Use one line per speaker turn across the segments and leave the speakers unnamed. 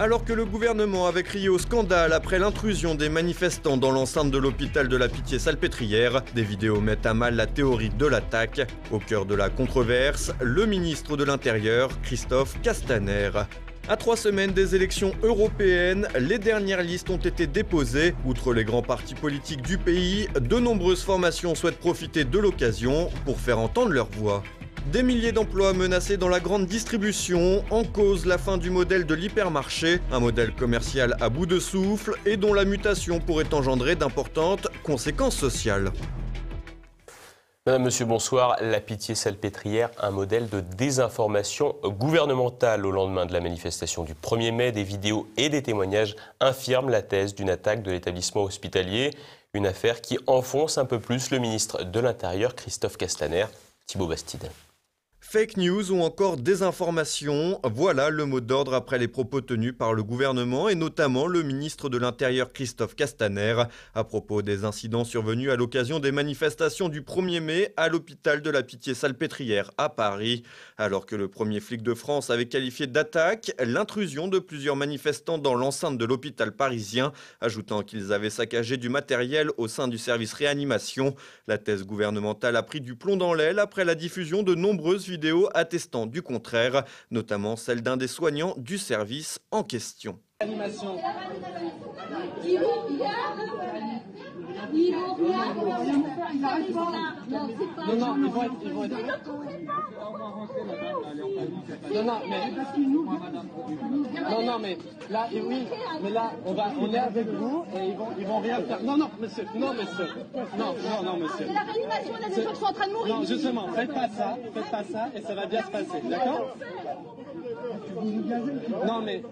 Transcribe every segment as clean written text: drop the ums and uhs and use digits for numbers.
Alors que le gouvernement avait crié au scandale après l'intrusion des manifestants dans l'enceinte de l'hôpital de la Pitié-Salpêtrière, des vidéos mettent à mal la théorie de l'attaque. Au cœur de la controverse, le ministre de l'Intérieur, Christophe Castaner. À 3 semaines des élections européennes, les dernières listes ont été déposées. Outre les grands partis politiques du pays, de nombreuses formations souhaitent profiter de l'occasion pour faire entendre leur voix. Des milliers d'emplois menacés dans la grande distribution, en cause la fin du modèle de l'hypermarché, un modèle commercial à bout de souffle et dont la mutation pourrait engendrer d'importantes conséquences sociales.
Madame, Monsieur, bonsoir. La Pitié-Salpêtrière, un modèle de désinformation gouvernementale. Au lendemain de la manifestation du 1er mai, des vidéos et des témoignages infirment la thèse d'une attaque de l'établissement hospitalier. Une affaire qui enfonce un peu plus le ministre de l'Intérieur, Christophe Castaner. Thibaut Bastide.
Fake news ou encore désinformation, voilà le mot d'ordre après les propos tenus par le gouvernement et notamment le ministre de l'Intérieur Christophe Castaner à propos des incidents survenus à l'occasion des manifestations du 1er mai à l'hôpital de la Pitié-Salpêtrière à Paris. Alors que le premier flic de France avait qualifié d'attaque l'intrusion de plusieurs manifestants dans l'enceinte de l'hôpital parisien, ajoutant qu'ils avaient saccagé du matériel au sein du service réanimation. La thèse gouvernementale a pris du plomb dans l'aile après la diffusion de nombreuses vidéos attestant du contraire, notamment celle d'un des soignants du service en question.
Non, mais là, oui, mais là, on est avec vous et ils vont rien faire. Non, monsieur. Non, monsieur.
C'est la réanimation, il y a des gens qui sont en train de mourir.
Non, justement, faites pas ça et ça va bien se passer, d'accord? Non, mais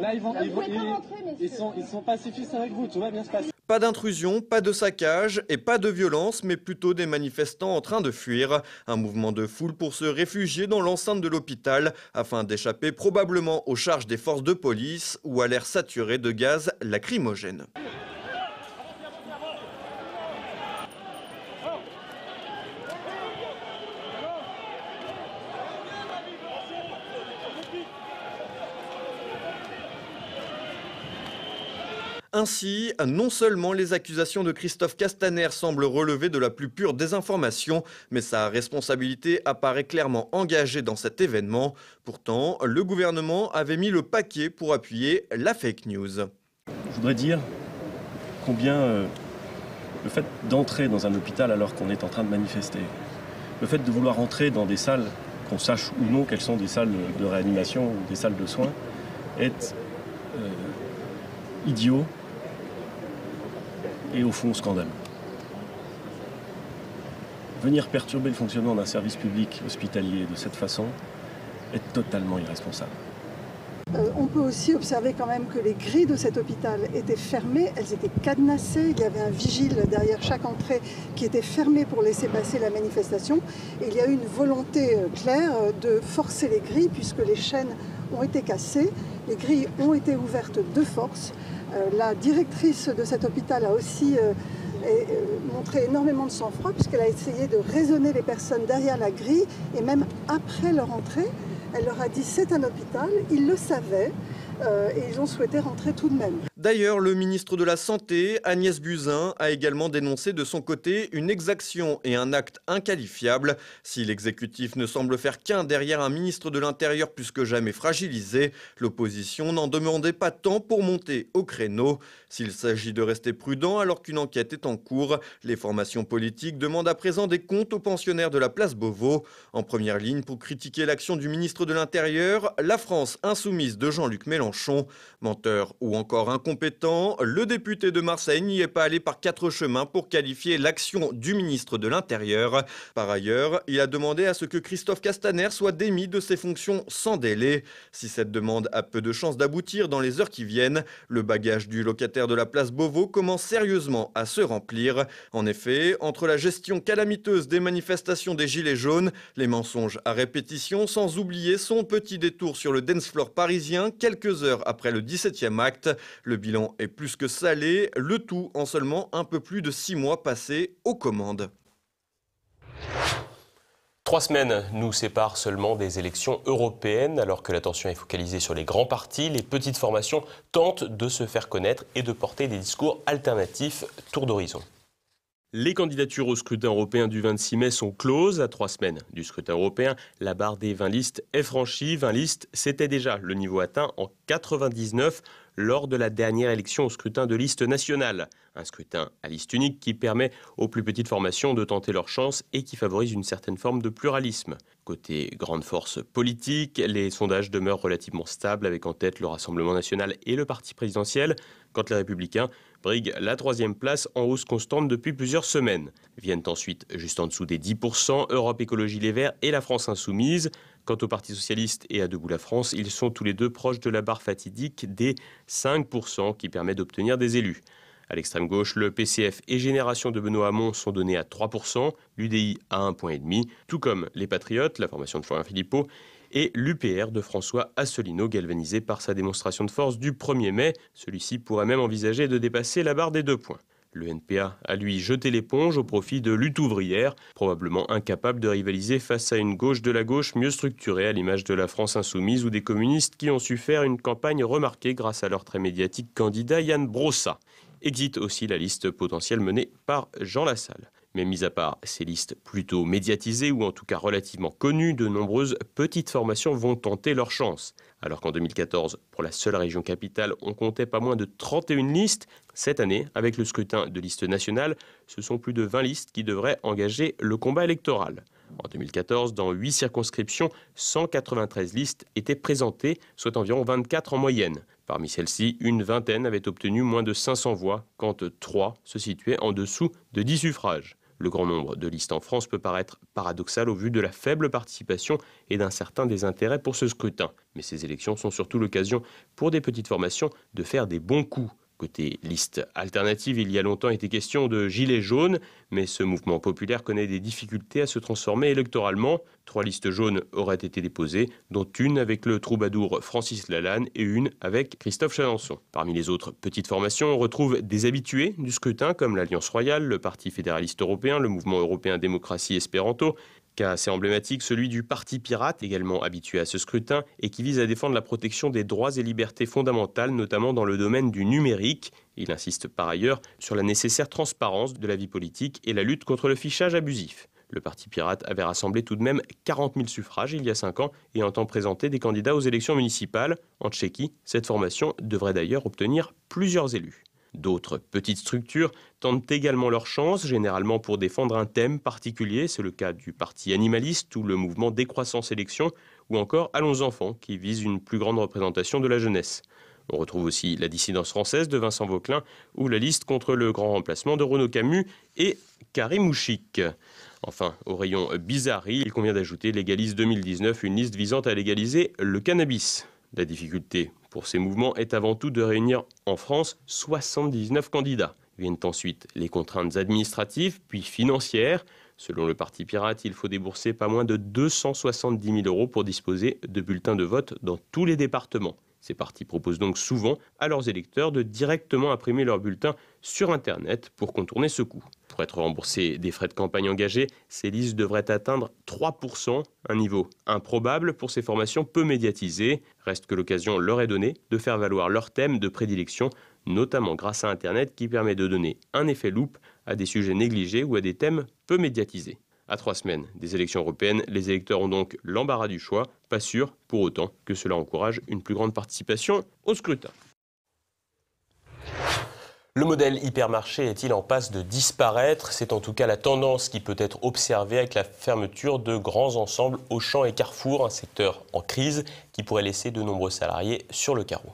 là, ils sont pacifistes avec vous, tout va bien se passer.
Pas d'intrusion, pas de saccage et pas de violence, mais plutôt des manifestants en train de fuir. Un mouvement de foule pour se réfugier dans l'enceinte de l'hôpital afin d'échapper probablement aux charges des forces de police ou à l'air saturé de gaz lacrymogène. Ainsi, non seulement les accusations de Christophe Castaner semblent relever de la plus pure désinformation, mais sa responsabilité apparaît clairement engagée dans cet événement. Pourtant, le gouvernement avait mis le paquet pour appuyer la fake news.
Je voudrais dire combien le fait d'entrer dans un hôpital alors qu'on est en train de manifester, le fait de vouloir entrer dans des salles, qu'on sache ou non quelles sont des salles de réanimation ou des salles de soins, est idiot et au fond scandaleux. Venir perturber le fonctionnement d'un service public hospitalier de cette façon est totalement irresponsable.
On peut aussi observer quand même que les grilles de cet hôpital étaient fermées, elles étaient cadenassées, il y avait un vigile derrière chaque entrée qui était fermé pour laisser passer la manifestation. Et il y a eu une volonté claire de forcer les grilles puisque les chaînes ont été cassées, les grilles ont été ouvertes de force. La directrice de cet hôpital a aussi montré énormément de sang-froid puisqu'elle a essayé de raisonner les personnes derrière la grille et même après leur entrée, elle leur a dit c'est un hôpital, ils le savaient et ils ont souhaité rentrer tout de même.
D'ailleurs, le ministre de la Santé, Agnès Buzyn, a également dénoncé de son côté une exaction et un acte inqualifiable. Si l'exécutif ne semble faire qu'un derrière un ministre de l'Intérieur plus que jamais fragilisé, l'opposition n'en demandait pas tant pour monter au créneau. S'il s'agit de rester prudent alors qu'une enquête est en cours, les formations politiques demandent à présent des comptes aux pensionnaires de la place Beauvau. En première ligne pour critiquer l'action du ministre de l'Intérieur, la France insoumise de Jean-Luc Mélenchon. Menteur ou encore incompétent, le député de Marseille n'y est pas allé par 4 chemins pour qualifier l'action du ministre de l'Intérieur. Par ailleurs, il a demandé à ce que Christophe Castaner soit démis de ses fonctions sans délai. Si cette demande a peu de chances d'aboutir dans les heures qui viennent, le bagage du locataire de la place Beauvau commence sérieusement à se remplir. En effet, entre la gestion calamiteuse des manifestations des Gilets jaunes, les mensonges à répétition, sans oublier son petit détour sur le dance floor parisien quelques heures après le 17e acte, le bilan est plus que salé, le tout en seulement un peu plus de 6 mois passés aux commandes.
3 semaines nous séparent seulement des élections européennes. Alors que l'attention est focalisée sur les grands partis, les petites formations tentent de se faire connaître et de porter des discours alternatifs. Tour d'horizon. Les candidatures au scrutin européen du 26 mai sont closes. À 3 semaines du scrutin européen, la barre des 20 listes est franchie. 20 listes, c'était déjà le niveau atteint en 99 lors de la dernière élection au scrutin de liste nationale. Un scrutin à liste unique qui permet aux plus petites formations de tenter leur chance et qui favorise une certaine forme de pluralisme. Côté grande force politique, les sondages demeurent relativement stables avec en tête le Rassemblement national et le parti présidentiel, quand les Républicains briguent la 3e place en hausse constante depuis plusieurs semaines. Viennent ensuite, juste en dessous des 10%, Europe Écologie Les Verts et la France Insoumise. Quant au Parti Socialiste et à Debout la France, ils sont tous les deux proches de la barre fatidique des 5% qui permet d'obtenir des élus. À l'extrême gauche, le PCF et Génération de Benoît Hamon sont donnés à 3%, l'UDI à 1,5 point, tout comme les Patriotes, la formation de Florian Philippot, et l'UPR de François Asselineau, galvanisé par sa démonstration de force du 1er mai. Celui-ci pourrait même envisager de dépasser la barre des 2 points. Le NPA a lui jeté l'éponge au profit de Lutte ouvrière, probablement incapable de rivaliser face à une gauche de la gauche mieux structurée à l'image de la France insoumise ou des communistes qui ont su faire une campagne remarquée grâce à leur très médiatique candidat Yann Brossa. Exit aussi la liste potentielle menée par Jean Lassalle. Mais mis à part ces listes plutôt médiatisées ou en tout cas relativement connues, de nombreuses petites formations vont tenter leur chance. Alors qu'en 2014, pour la seule région capitale, on comptait pas moins de 31 listes, cette année, avec le scrutin de liste nationale, ce sont plus de 20 listes qui devraient engager le combat électoral. En 2014, dans 8 circonscriptions, 193 listes étaient présentées, soit environ 24 en moyenne. Parmi celles-ci, une vingtaine avaient obtenu moins de 500 voix, quand 3 se situaient en dessous de 10 suffrages. Le grand nombre de listes en France peut paraître paradoxal au vu de la faible participation et d'un certain désintérêt pour ce scrutin. Mais ces élections sont surtout l'occasion pour des petites formations de faire des bons coups. Côté liste alternative, il y a longtemps été question de gilets jaunes, mais ce mouvement populaire connaît des difficultés à se transformer électoralement. 3 listes jaunes auraient été déposées, dont une avec le troubadour Francis Lalanne et une avec Christophe Chalençon. Parmi les autres petites formations, on retrouve des habitués du scrutin comme l'Alliance Royale, le Parti fédéraliste européen, le Mouvement européen démocratie espéranto. Cas assez emblématique, celui du Parti pirate, également habitué à ce scrutin, et qui vise à défendre la protection des droits et libertés fondamentales, notamment dans le domaine du numérique. Il insiste par ailleurs sur la nécessaire transparence de la vie politique et la lutte contre le fichage abusif. Le Parti pirate avait rassemblé tout de même 40 000 suffrages il y a 5 ans et entend présenter des candidats aux élections municipales. En Tchéquie, cette formation devrait d'ailleurs obtenir plusieurs élus. D'autres petites structures tentent également leur chance, généralement pour défendre un thème particulier. C'est le cas du Parti animaliste ou le mouvement Décroissance Élection, ou encore Allons enfants, qui vise une plus grande représentation de la jeunesse. On retrouve aussi la dissidence française de Vincent Vauquelin ou la liste contre le grand remplacement de Renaud Camus et Karim Mouchik. Enfin, au rayon bizarrerie, il convient d'ajouter Légalise 2019, une liste visant à légaliser le cannabis. La difficulté pour ces mouvements est avant tout de réunir en France 79 candidats. Viennent ensuite les contraintes administratives, puis financières. Selon le Parti pirate, il faut débourser pas moins de 270 000 € pour disposer de bulletins de vote dans tous les départements. Ces partis proposent donc souvent à leurs électeurs de directement imprimer leurs bulletins sur Internet pour contourner ce coût. Pour être remboursés des frais de campagne engagés, ces listes devraient atteindre 3%, un niveau improbable pour ces formations peu médiatisées. Reste que l'occasion leur est donnée de faire valoir leur thème de prédilection, notamment grâce à Internet qui permet de donner un effet loupe à des sujets négligés ou à des thèmes peu médiatisés. À 3 semaines des élections européennes, les électeurs ont donc l'embarras du choix, pas sûr pour autant que cela encourage une plus grande participation au scrutin. Le modèle hypermarché est-il en passe de disparaître? C'est en tout cas la tendance qui peut être observée avec la fermeture de grands ensembles Auchan et Carrefour, un secteur en crise qui pourrait laisser de nombreux salariés sur le carreau.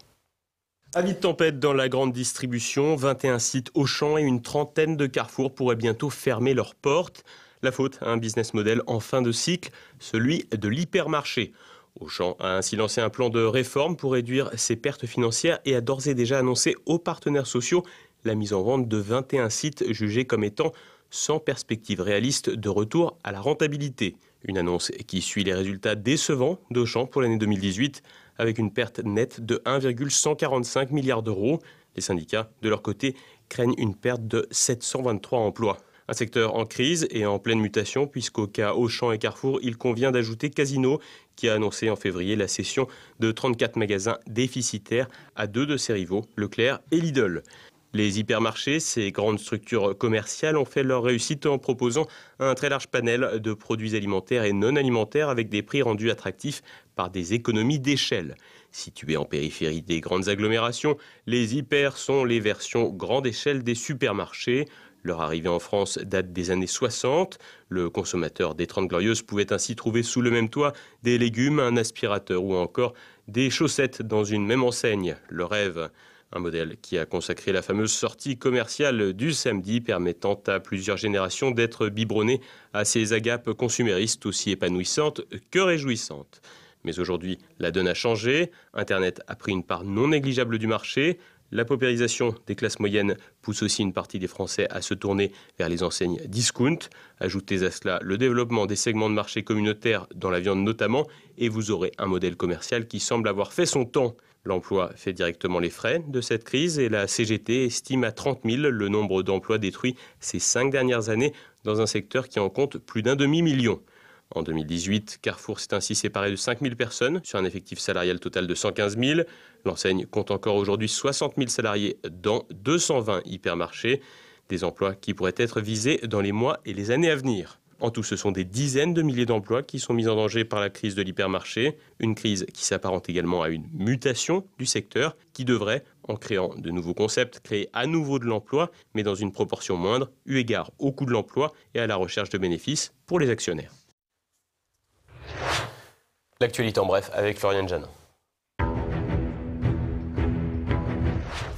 Avis de tempête dans la grande distribution, 21 sites Auchan et une trentaine de Carrefour pourraient bientôt fermer leurs portes. La faute à un business model en fin de cycle, celui de l'hypermarché. Auchan a ainsi lancé un plan de réforme pour réduire ses pertes financières et a d'ores et déjà annoncé aux partenaires sociaux la mise en vente de 21 sites jugés comme étant sans perspective réaliste de retour à la rentabilité. Une annonce qui suit les résultats décevants d'Auchan pour l'année 2018 avec une perte nette de 1,145 milliard d'euros. Les syndicats, de leur côté, craignent une perte de 723 emplois. Un secteur en crise et en pleine mutation, puisqu'au cas Auchan et Carrefour, il convient d'ajouter Casino, qui a annoncé en février la cession de 34 magasins déficitaires à 2 de ses rivaux, Leclerc et Lidl. Les hypermarchés, ces grandes structures commerciales, ont fait leur réussite en proposant un très large panel de produits alimentaires et non alimentaires avec des prix rendus attractifs par des économies d'échelle. Situés en périphérie des grandes agglomérations, les hyper sont les versions grande échelle des supermarchés. Leur arrivée en France date des années 60. Le consommateur des 30 Glorieuses pouvait ainsi trouver sous le même toit des légumes, un aspirateur ou encore des chaussettes dans une même enseigne. Le rêve. Un modèle qui a consacré la fameuse sortie commerciale du samedi, permettant à plusieurs générations d'être biberonnées à ces agapes consuméristes aussi épanouissantes que réjouissantes. Mais aujourd'hui, la donne a changé. Internet a pris une part non négligeable du marché. La paupérisation des classes moyennes pousse aussi une partie des Français à se tourner vers les enseignes discount. Ajoutez à cela le développement des segments de marché communautaires dans la viande notamment, et vous aurez un modèle commercial qui semble avoir fait son temps. L'emploi fait directement les frais de cette crise et la CGT estime à 30 000 le nombre d'emplois détruits ces 5 dernières années dans un secteur qui en compte plus d'un demi-million. En 2018, Carrefour s'est ainsi séparé de 5 000 personnes sur un effectif salarial total de 115 000. L'enseigne compte encore aujourd'hui 60 000 salariés dans 220 hypermarchés, des emplois qui pourraient être visés dans les mois et les années à venir. En tout, ce sont des dizaines de milliers d'emplois qui sont mis en danger par la crise de l'hypermarché, une crise qui s'apparente également à une mutation du secteur qui devrait, en créant de nouveaux concepts, créer à nouveau de l'emploi, mais dans une proportion moindre, eu égard au coût de l'emploi et à la recherche de bénéfices pour les actionnaires. L'actualité en bref avec Floriane Jeannin.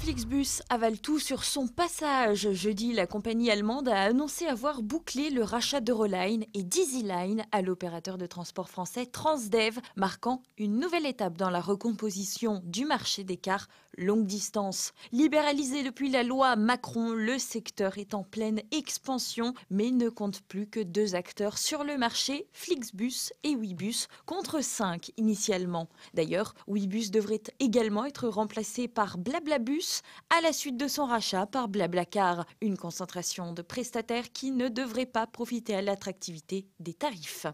Flixbus avale tout sur son passage. Jeudi, la compagnie allemande a annoncé avoir bouclé le rachat d'Euroline et d'EasyLine à l'opérateur de transport français Transdev, marquant une nouvelle étape dans la recomposition du marché des cars longue distance. Libéralisé depuis la loi Macron, le secteur est en pleine expansion, mais ne compte plus que 2 acteurs sur le marché, Flixbus et Ouibus, contre 5 initialement. D'ailleurs, Ouibus devrait également être remplacé par Blablabus à la suite de son rachat par Blablacar, une concentration de prestataires qui ne devrait pas profiter à l'attractivité des tarifs.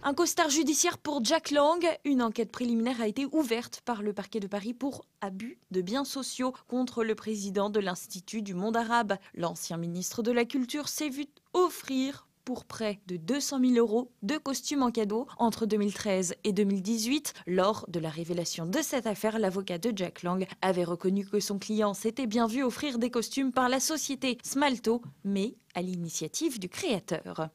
Un costard judiciaire pour Jack Lang. Une enquête préliminaire a été ouverte par le parquet de Paris pour abus de biens sociaux contre le président de l'Institut du monde arabe. L'ancien ministre de la Culture s'est vu offrir pour près de 200 000 € de costumes en cadeau entre 2013 et 2018. Lors de la révélation de cette affaire, l'avocat de Jack Lang avait reconnu que son client s'était bien vu offrir des costumes par la société Smalto, mais à l'initiative du créateur.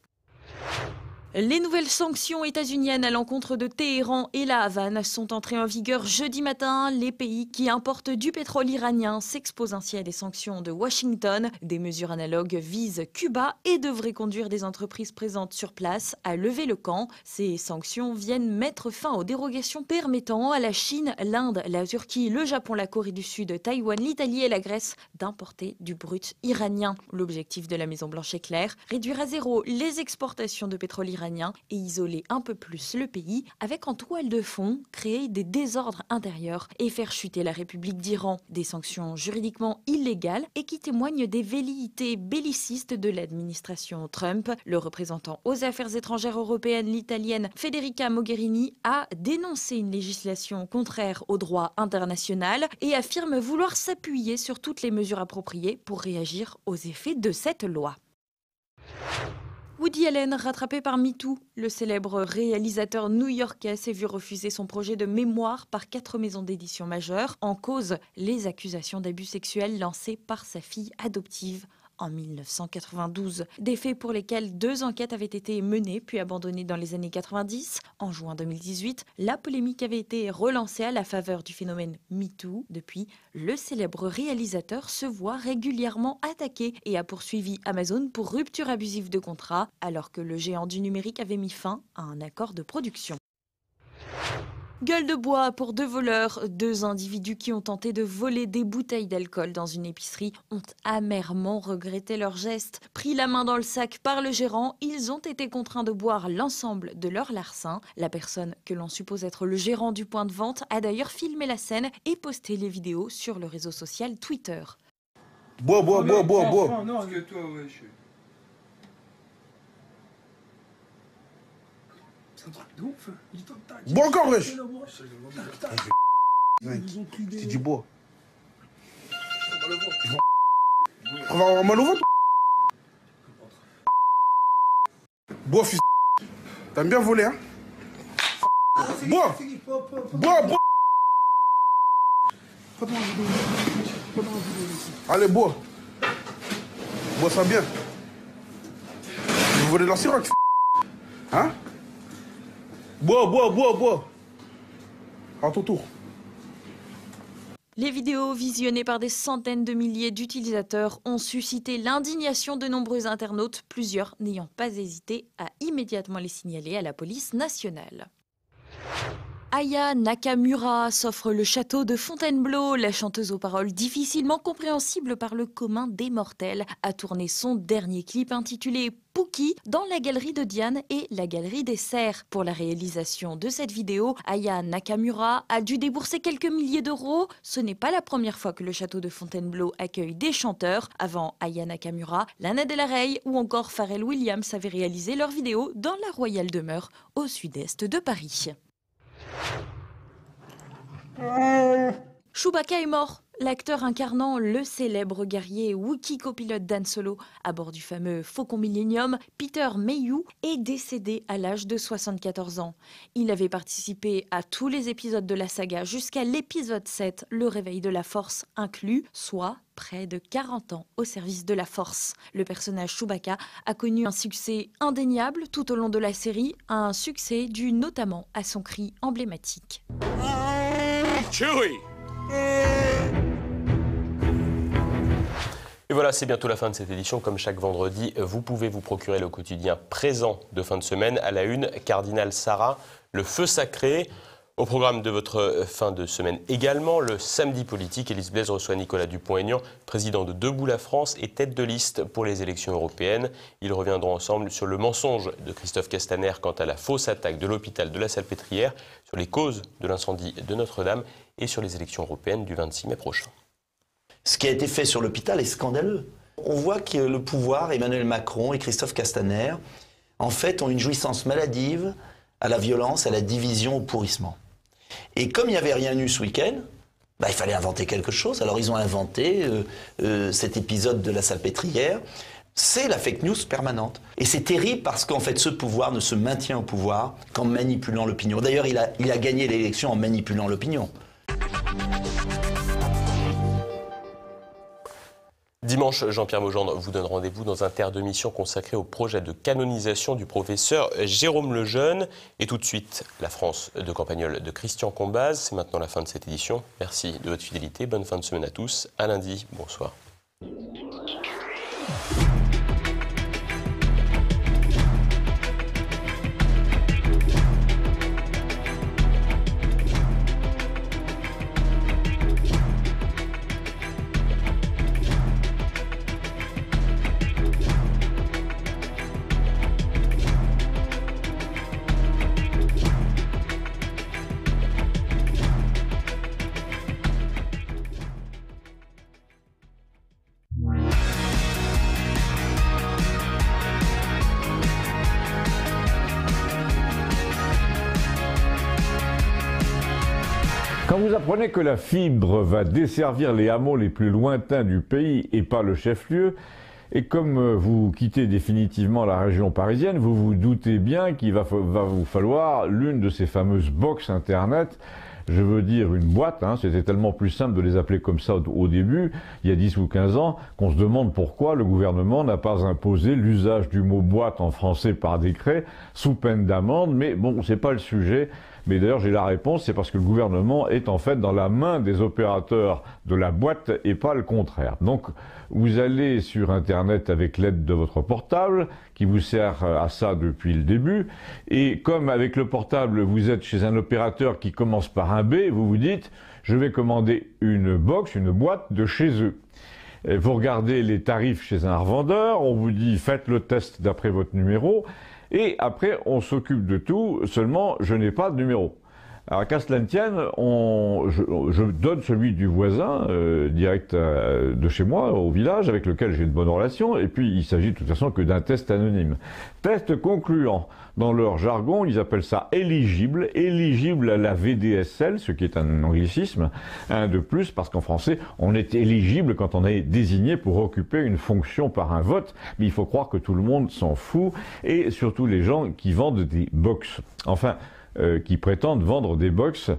Les nouvelles sanctions états-uniennes à l'encontre de Téhéran et la Havane sont entrées en vigueur jeudi matin. Les pays qui importent du pétrole iranien s'exposent ainsi à des sanctions de Washington. Des mesures analogues visent Cuba et devraient conduire des entreprises présentes sur place à lever le camp. Ces sanctions viennent mettre fin aux dérogations permettant à la Chine, l'Inde, la Turquie, le Japon, la Corée du Sud, Taïwan, l'Italie et la Grèce d'importer du brut iranien. L'objectif de la Maison-Blanche est clair, réduire à zéro les exportations de pétrole iranien et isoler un peu plus le pays avec en toile de fond créer des désordres intérieurs et faire chuter la République d'Iran. Des sanctions juridiquement illégales et qui témoignent des velléités bellicistes de l'administration Trump. Le représentant aux affaires étrangères européennes, l'italienne Federica Mogherini, a dénoncé une législation contraire au droit international et affirme vouloir s'appuyer sur toutes les mesures appropriées pour réagir aux effets de cette loi. Woody Allen, rattrapé par MeToo, le célèbre réalisateur new-yorkais s'est vu refuser son projet de mémoire par 4 maisons d'édition majeures, en cause les accusations d'abus sexuels lancées par sa fille adoptive en 1992. Des faits pour lesquels 2 enquêtes avaient été menées puis abandonnées dans les années 90. En juin 2018, la polémique avait été relancée à la faveur du phénomène MeToo. Depuis, le célèbre réalisateur se voit régulièrement attaqué et a poursuivi Amazon pour rupture abusive de contrat, alors que le géant du numérique avait mis fin à un accord de production. Gueule de bois pour 2 voleurs. 2 individus qui ont tenté de voler des bouteilles d'alcool dans une épicerie ont amèrement regretté leur geste. Pris la main dans le sac par le gérant, ils ont été contraints de boire l'ensemble de leur larcin. La personne que l'on suppose être le gérant du point de vente a d'ailleurs filmé la scène et posté les vidéos sur le réseau social Twitter.
Bois.
Non,
Parce que toi, ouais,
c'est un truc de ouf.
Bois encore, wesh. C'est du bois. On va avoir mal au ventre. Bois, fils. T'aimes bien voler, hein? Bois. Allez, bois. Bois ça bien. Vous voulez de la Ciroc? Hein? Bois. À ton tour.
Les vidéos visionnées par des centaines de milliers d'utilisateurs ont suscité l'indignation de nombreux internautes, plusieurs n'ayant pas hésité à immédiatement les signaler à la police nationale. Aya Nakamura s'offre le château de Fontainebleau. La chanteuse aux paroles difficilement compréhensibles par le commun des mortels a tourné son dernier clip intitulé Pookie dans la galerie de Diane et la galerie des Serres. Pour la réalisation de cette vidéo, Aya Nakamura a dû débourser quelques milliers d'euros. Ce n'est pas la première fois que le château de Fontainebleau accueille des chanteurs. Avant Aya Nakamura, Lana Del Rey ou encore Pharrell Williams avaient réalisé leurs vidéos dans la Royal Demeure au sud-est de Paris. Chewbacca est mort. L'acteur incarnant le célèbre guerrier Wookiee copilote Dan Solo à bord du fameux Faucon Millenium, Peter Mayhew, est décédé à l'âge de 74 ans. Il avait participé à tous les épisodes de la saga jusqu'à l'épisode 7, le réveil de la Force inclus, soit près de 40 ans au service de la Force. Le personnage Chewbacca a connu un succès indéniable tout au long de la série, un succès dû notamment à son cri emblématique.
Chewie! Et voilà, c'est bientôt la fin de cette édition. Comme chaque vendredi, vous pouvez vous procurer le quotidien présent de fin de semaine. À la une, Cardinal Sarah, le feu sacré. Au programme de votre fin de semaine également, le samedi politique, Élise Blaise reçoit Nicolas Dupont-Aignan, président de Debout la France et tête de liste pour les élections européennes. Ils reviendront ensemble sur le mensonge de Christophe Castaner quant à la fausse attaque de l'hôpital de la Salpêtrière, sur les causes de l'incendie de Notre-Dame et sur les élections européennes du 26 mai prochain.
Ce qui a été fait sur l'hôpital est scandaleux. On voit que le pouvoir, Emmanuel Macron et Christophe Castaner, en fait, ont une jouissance maladive à la violence, à la division, au pourrissement. Et comme il n'y avait rien eu ce week-end, il fallait inventer quelque chose. Alors ils ont inventé cet épisode de la Salpêtrière. C'est la fake news permanente. Et c'est terrible parce qu'en fait ce pouvoir ne se maintient au pouvoir qu'en manipulant l'opinion. D'ailleurs il a gagné l'élection en manipulant l'opinion.
Dimanche, Jean-Pierre Maugendre vous donne rendez-vous dans un terre de mission consacré au projet de canonisation du professeur Jérôme Lejeune. Et tout de suite, la France de Campagnol de Christian Combaz. C'est maintenant la fin de cette édition. Merci de votre fidélité. Bonne fin de semaine à tous. À lundi. Bonsoir.
Quand vous apprenez que la fibre va desservir les hameaux les plus lointains du pays et pas le chef-lieu, et comme vous quittez définitivement la région parisienne, vous vous doutez bien qu'il va vous falloir l'une de ces fameuses box internet. Je veux dire une boîte, c'était tellement plus simple de les appeler comme ça au début, il y a 10 ou 15 ans, qu'on se demande pourquoi le gouvernement n'a pas imposé l'usage du mot boîte en français par décret, sous peine d'amende, mais bon, c'est pas le sujet. Mais d'ailleurs, j'ai la réponse, c'est parce que le gouvernement est en fait dans la main des opérateurs de la boîte et pas le contraire. Donc, vous allez sur Internet avec l'aide de votre portable, qui vous sert à ça depuis le début, et comme avec le portable, vous êtes chez un opérateur qui commence par un B, vous vous dites, je vais commander une box, une boîte de chez eux. Et vous regardez les tarifs chez un revendeur, on vous dit, faites le test d'après votre numéro, et après, on s'occupe de tout, seulement je n'ai pas de numéro. Alors qu'à cela ne tienne, je donne celui du voisin, direct de chez moi, au village, avec lequel j'ai une bonne relation, et puis il s'agit de toute façon que d'un test anonyme. Test concluant. Dans leur jargon, ils appellent ça éligible à la VDSL, ce qui est un anglicisme, un de plus, parce qu'en français, on est éligible quand on est désigné pour occuper une fonction par un vote, mais il faut croire que tout le monde s'en fout, et surtout les gens qui vendent des box. Enfin, qui prétendent vendre des box.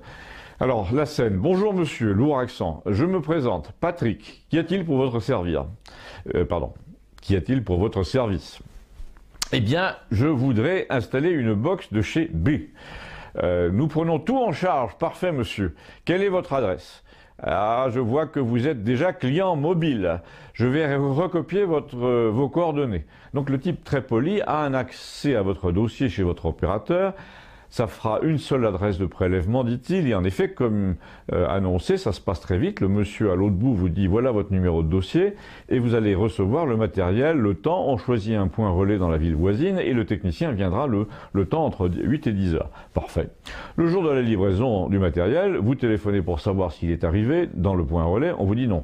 Alors, la scène. Bonjour monsieur, lourd accent. Je me présente. Patrick. Qu'y a-t-il pour votre servir? Qu'y a-t-il pour votre service? Eh bien, je voudrais installer une box de chez B. Nous prenons tout en charge. Parfait monsieur. Quelle est votre adresse? Ah, je vois que vous êtes déjà client mobile. Je vais recopier vos coordonnées. Donc le type très poli a un accès à votre dossier chez votre opérateur. Ça fera une seule adresse de prélèvement, dit-il. Et en effet, comme annoncé, ça se passe très vite. Le monsieur à l'autre bout vous dit voilà votre numéro de dossier et vous allez recevoir le matériel, le temps. On choisit un point relais dans la ville voisine et le technicien viendra le temps entre 8 et 10 heures. Parfait. Le jour de la livraison du matériel, vous téléphonez pour savoir s'il est arrivé dans le point relais. On vous dit non.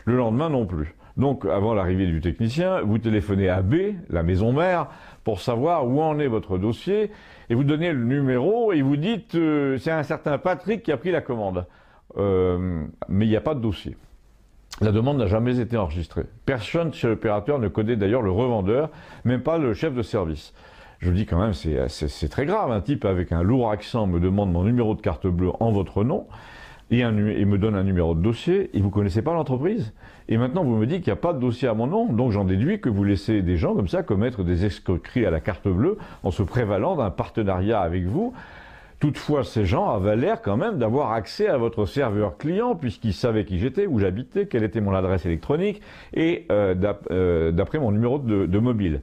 Le lendemain non plus. Donc, avant l'arrivée du technicien, vous téléphonez à B, la maison mère, pour savoir où en est votre dossier, et vous donnez le numéro, et vous dites c'est un certain Patrick qui a pris la commande. Mais il n'y a pas de dossier. La demande n'a jamais été enregistrée. Personne chez l'opérateur ne connaît d'ailleurs le revendeur, même pas le chef de service. Je dis quand même, c'est très grave. Un type avec un lourd accent me demande mon numéro de carte bleue en votre nom, et me donne un numéro de dossier, et vous ne connaissez pas l'entreprise. Et maintenant, vous me dites qu'il n'y a pas de dossier à mon nom, donc j'en déduis que vous laissez des gens comme ça commettre des escroqueries à la carte bleue en se prévalant d'un partenariat avec vous. Toutefois, ces gens avaient l'air quand même d'avoir accès à votre serveur client, puisqu'ils savaient qui j'étais, où j'habitais, quelle était mon adresse électronique, et d'après mon numéro de mobile.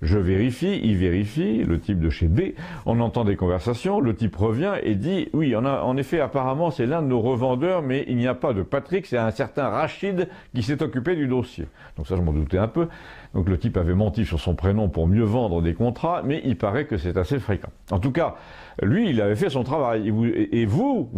Je vérifie, il vérifie, le type de chez B, on entend des conversations, le type revient et dit « Oui, en effet, apparemment, c'est l'un de nos revendeurs, mais il n'y a pas de Patrick, c'est un certain Rachid qui s'est occupé du dossier. » Donc ça, je m'en doutais un peu. Donc le type avait menti sur son prénom pour mieux vendre des contrats, mais il paraît que c'est assez fréquent. En tout cas, lui, il avait fait son travail. Et vous,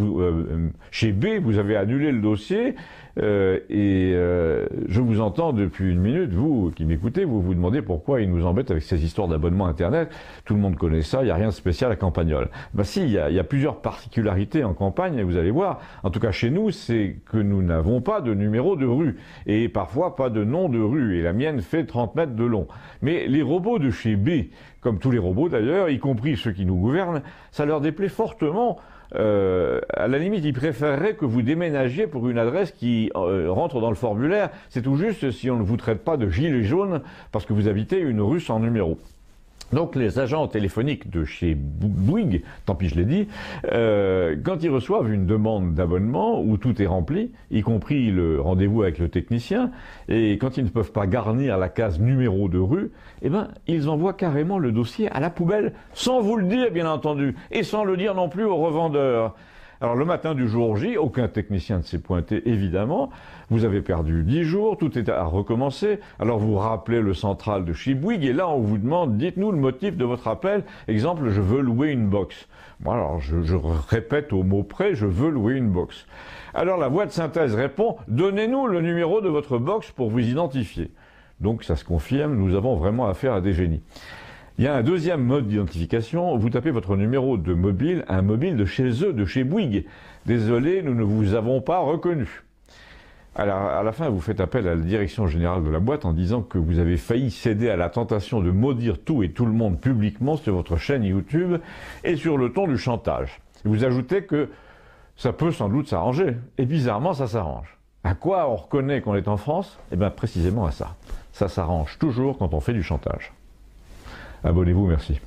chez B, vous avez annulé le dossier, je vous entends depuis une minute, vous qui m'écoutez, vous vous demandez pourquoi il nous embête avec ces histoires d'abonnement Internet. Tout le monde connaît ça, il n'y a rien de spécial à Campagnol. Ben si, il y a plusieurs particularités en campagne, et vous allez voir. En tout cas, chez nous, c'est que nous n'avons pas de numéro de rue, et parfois pas de nom de rue, et la mienne fait 30 mètres de long. Mais les robots de chez B, comme tous les robots d'ailleurs, y compris ceux qui nous gouvernent, ça leur déplaît fortement. À la limite, ils préféreraient que vous déménagiez pour une adresse qui rentre dans le formulaire. C'est tout juste si on ne vous traite pas de gilet jaune parce que vous habitez une rue sans numéro. Donc les agents téléphoniques de chez Bouygues, tant pis je l'ai dit, quand ils reçoivent une demande d'abonnement où tout est rempli, y compris le rendez-vous avec le technicien, et quand ils ne peuvent pas garnir la case numéro de rue, eh ben ils envoient carrément le dossier à la poubelle, sans vous le dire bien entendu, et sans le dire non plus au revendeur. Alors le matin du jour J, aucun technicien ne s'est pointé évidemment, vous avez perdu 10 jours, tout est à recommencer, alors vous rappelez le central de chez Bouygues et là on vous demande, dites-nous le motif de votre appel, exemple, je veux louer une box. Bon alors je répète au mot près, je veux louer une box. Alors la voix de synthèse répond, donnez-nous le numéro de votre box pour vous identifier. Donc ça se confirme, nous avons vraiment affaire à des génies. Il y a un deuxième mode d'identification, vous tapez votre numéro de mobile, un mobile de chez eux, de chez Bouygues. Désolé, nous ne vous avons pas reconnu. Alors, à la fin, vous faites appel à la direction générale de la boîte en disant que vous avez failli céder à la tentation de maudire tout et tout le monde publiquement sur votre chaîne YouTube et sur le ton du chantage. Et vous ajoutez que ça peut sans doute s'arranger. Et bizarrement, ça s'arrange. À quoi on reconnaît qu'on est en France? Eh bien, précisément à ça. Ça s'arrange toujours quand on fait du chantage. Abonnez-vous, merci.